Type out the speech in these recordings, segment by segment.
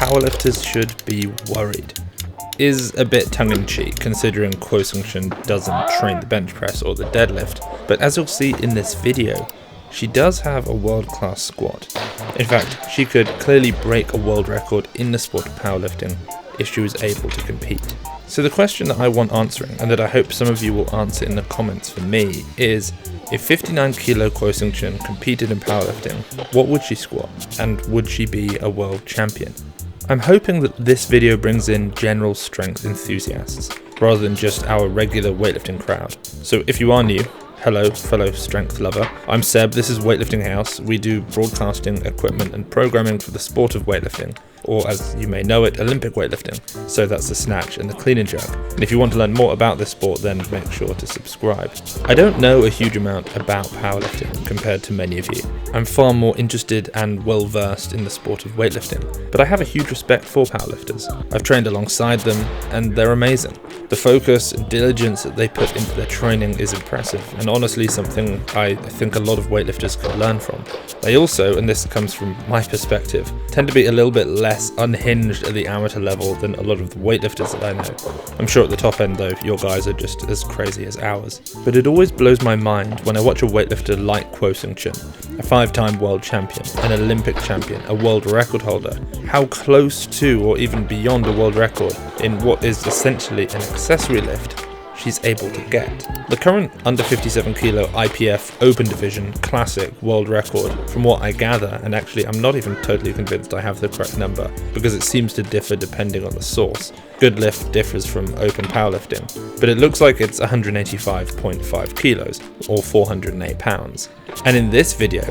powerlifters should be worried is a bit tongue-in-cheek considering Kuo Hsing-chun doesn't train the bench press or the deadlift, but as you'll see in this video, she does have a world-class squat. In fact, she could clearly break a world record in the sport of powerlifting if she was able to compete. So the question that I want answering, and that I hope some of you will answer in the comments for me, is if 59 kilo Kuo Hsing-chun competed in powerlifting, what would she squat? And would she be a world champion? I'm hoping that this video brings in general strength enthusiasts, rather than just our regular weightlifting crowd. So if you are new, hello fellow strength lover, I'm Seb, this is Weightlifting House. We do broadcasting, equipment and programming for the sport of weightlifting, or as you may know it, Olympic weightlifting. So that's the snatch and the clean and jerk. And if you want to learn more about this sport, then make sure to subscribe. I don't know a huge amount about powerlifting compared to many of you. I'm far more interested and well versed in the sport of weightlifting, but I have a huge respect for powerlifters. I've trained alongside them and they're amazing. The focus and diligence that they put into their training is impressive, and honestly something I think a lot of weightlifters could learn from. They also, and this comes from my perspective, tend to be a little bit less unhinged at the amateur level than a lot of the weightlifters that I know. I'm sure at the top end though, your guys are just as crazy as ours. But it always blows my mind when I watch a weightlifter like Kuo Hsing-chun, a 5-time world champion, an Olympic champion, a world record holder, how close to or even beyond a world record in what is essentially an accessory lift she's able to get. The current under 57 kilo IPF open division classic world record, from what I gather, and actually I'm not even totally convinced I have the correct number because it seems to differ depending on the source. Good lift differs from open powerlifting, but it looks like it's 185.5 kilos or 408 pounds. And in this video,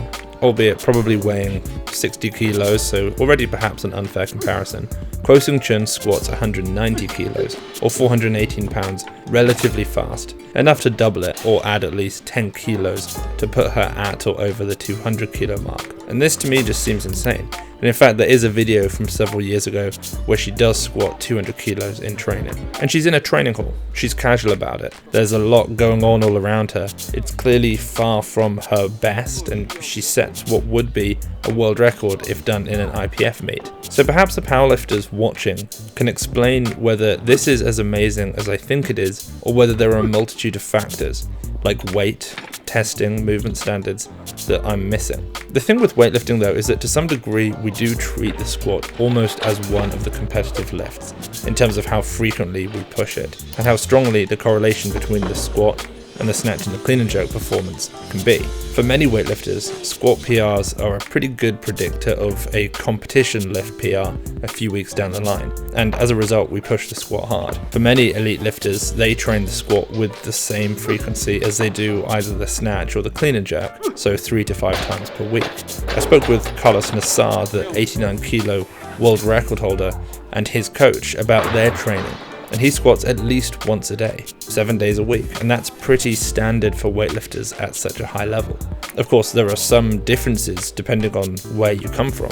albeit probably weighing 60 kilos, so already perhaps an unfair comparison, Kuo Hsing-chun squats 190 kilos or 418 pounds relatively fast, enough to double it or add at least 10 kilos to put her at or over the 200 kilo mark. And this to me just seems insane. And in fact, there is a video from several years ago where she does squat 200 kilos in training. And she's in a training hall. She's casual about it. There's a lot going on all around her. It's clearly far from her best, and she sets what would be a world record if done in an IPF meet. So perhaps the powerlifters watching can explain whether this is as amazing as I think it is, or whether there are a multitude of factors, like weight, testing, movement standards, that I'm missing. The thing with weightlifting though is that to some degree we do treat the squat almost as one of the competitive lifts, in terms of how frequently we push it, and how strongly the correlation between the squat and the snatch and the clean and jerk performance can be. For many weightlifters, squat PRs are a pretty good predictor of a competition lift PR a few weeks down the line, and as a result we push the squat hard. For many elite lifters, they train the squat with the same frequency as they do either the snatch or the clean and jerk, so 3 to 5 times per week. I spoke with Carlos Nassar, the 89 kilo world record holder, and his coach about their training. And he squats at least once a day, 7 days a week, and that's pretty standard for weightlifters at such a high level. Of course, there are some differences depending on where you come from.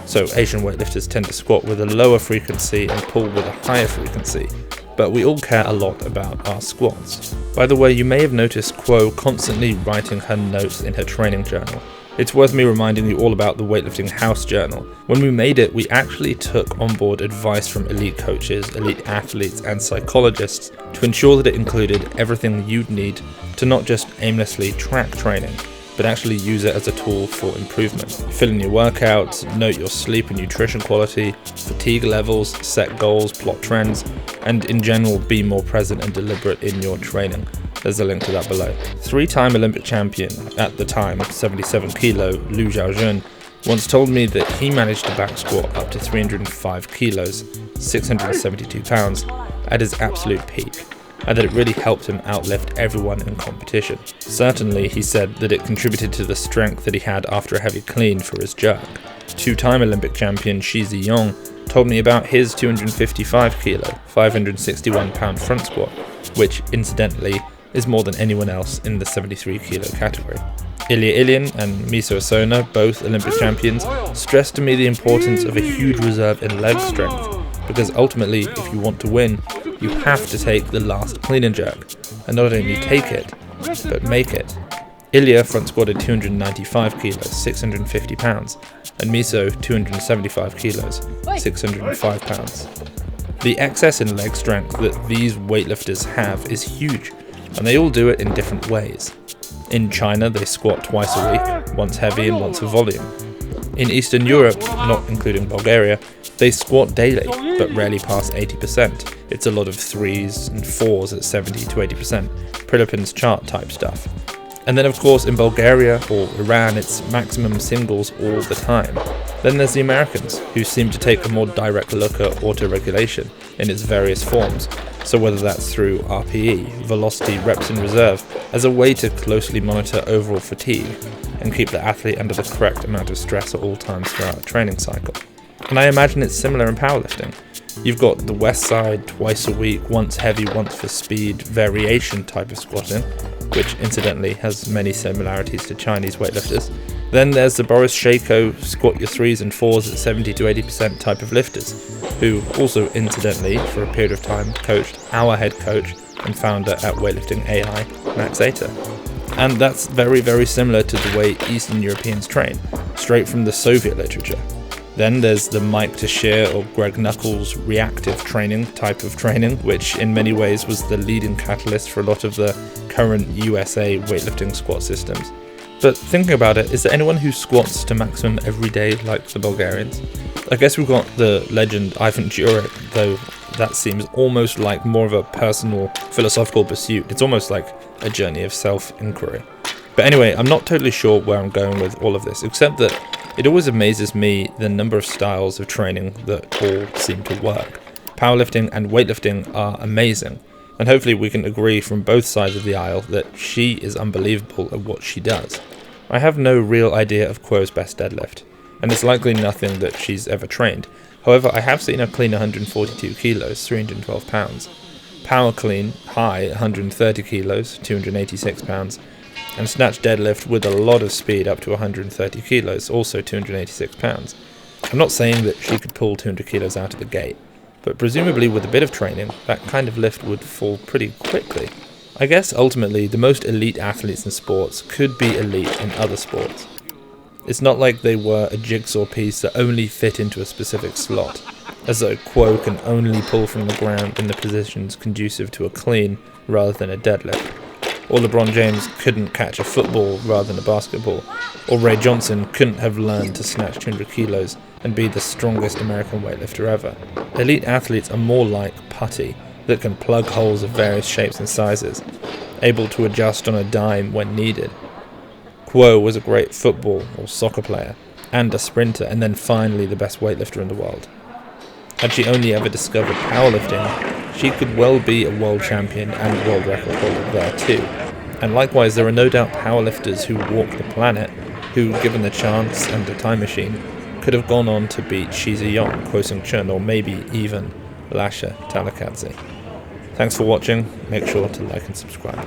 So Asian weightlifters tend to squat with a lower frequency and pull with a higher frequency, but we all care a lot about our squats. By the way, you may have noticed Kuo constantly writing her notes in her training journal. It's worth me reminding you all about the Weightlifting House Journal. When we made it, we actually took on board advice from elite coaches, elite athletes and psychologists to ensure that it included everything you'd need to not just aimlessly track training, but actually use it as a tool for improvement. Fill in your workouts, note your sleep and nutrition quality, fatigue levels, set goals, plot trends, and in general be more present and deliberate in your training. There's a link to that below. 3-time Olympic champion at the time, 77 kilo, Liu Xiaojun, once told me that he managed to back squat up to 305 kilos, 672 pounds, at his absolute peak, and that it really helped him outlift everyone in competition. Certainly, he said that it contributed to the strength that he had after a heavy clean for his jerk. 2-time Olympic champion Shi Ziyong told me about his 255 kilo, 561 pound front squat, which incidentally is more than anyone else in the 73 kilo category. Ilya Ilyin and Miso Asona, both Olympic champions, stressed to me the importance of a huge reserve in leg strength, because ultimately, if you want to win, you have to take the last clean and jerk, and not only take it, but make it. Ilya front squatted 295 kilos, 650 pounds, and Miso 275 kilos, 605 pounds. The excess in leg strength that these weightlifters have is huge, and they all do it in different ways. In China, they squat twice a week, once heavy and once for volume. In Eastern Europe, not including Bulgaria, they squat daily, but rarely pass 80%. It's a lot of 3s and 4s at 70 to 80%, Prilipin's chart type stuff. And then of course in Bulgaria or Iran, it's maximum singles all the time. Then there's the Americans, who seem to take a more direct look at auto-regulation in its various forms. So whether that's through RPE, velocity, reps in reserve, as a way to closely monitor overall fatigue and keep the athlete under the correct amount of stress at all times throughout a training cycle. And I imagine it's similar in powerlifting. You've got the West Side twice a week, once heavy, once for speed, variation type of squatting, which incidentally has many similarities to Chinese weightlifters. Then there's the Boris Shako squat your 3s and 4s at 70 to 80% type of lifters, who also incidentally, for a period of time, coached our head coach and founder at weightlifting.ai, Max Ater. And that's very, very similar to the way Eastern Europeans train, straight from the Soviet literature. Then there's the Mike Teixeira or Greg Knuckles reactive training type of training, which in many ways was the leading catalyst for a lot of the current USA weightlifting squat systems. But thinking about it, is there anyone who squats to maximum every day like the Bulgarians? I guess we've got the legend Ivan Jurek, though that seems almost like more of a personal philosophical pursuit. It's almost like a journey of self-inquiry. But anyway, I'm not totally sure where I'm going with all of this, except that it always amazes me the number of styles of training that all seem to work. Powerlifting and weightlifting are amazing, and hopefully we can agree from both sides of the aisle that she is unbelievable at what she does. I have no real idea of Kuo's best deadlift, and it's likely nothing that she's ever trained. However, I have seen her clean 142 kilos, 312 pounds, power clean high 130 kilos, 286 pounds, and snatch deadlift with a lot of speed up to 130 kilos, also 286 pounds. I'm not saying that she could pull 200 kilos out of the gate, but presumably with a bit of training, that kind of lift would fall pretty quickly. I guess ultimately the most elite athletes in sports could be elite in other sports. It's not like they were a jigsaw piece that only fit into a specific slot, as though Kuo can only pull from the ground in the positions conducive to a clean rather than a deadlift. Or LeBron James couldn't catch a football rather than a basketball, or Ray Johnson couldn't have learned to snatch 200 kilos and be the strongest American weightlifter ever. Elite athletes are more like putty that can plug holes of various shapes and sizes, able to adjust on a dime when needed. Kuo was a great football or soccer player, and a sprinter, and then finally the best weightlifter in the world. Had she only ever discovered powerlifting, she could well be a world champion and world record holder there too. And likewise, there are no doubt powerlifters who walk the planet, who, given the chance and a time machine, could have gone on to beat Shiza Yong, Kuo Hsing-chun, or maybe even Lasha Talakadze. Thanks for watching, make sure to like and subscribe.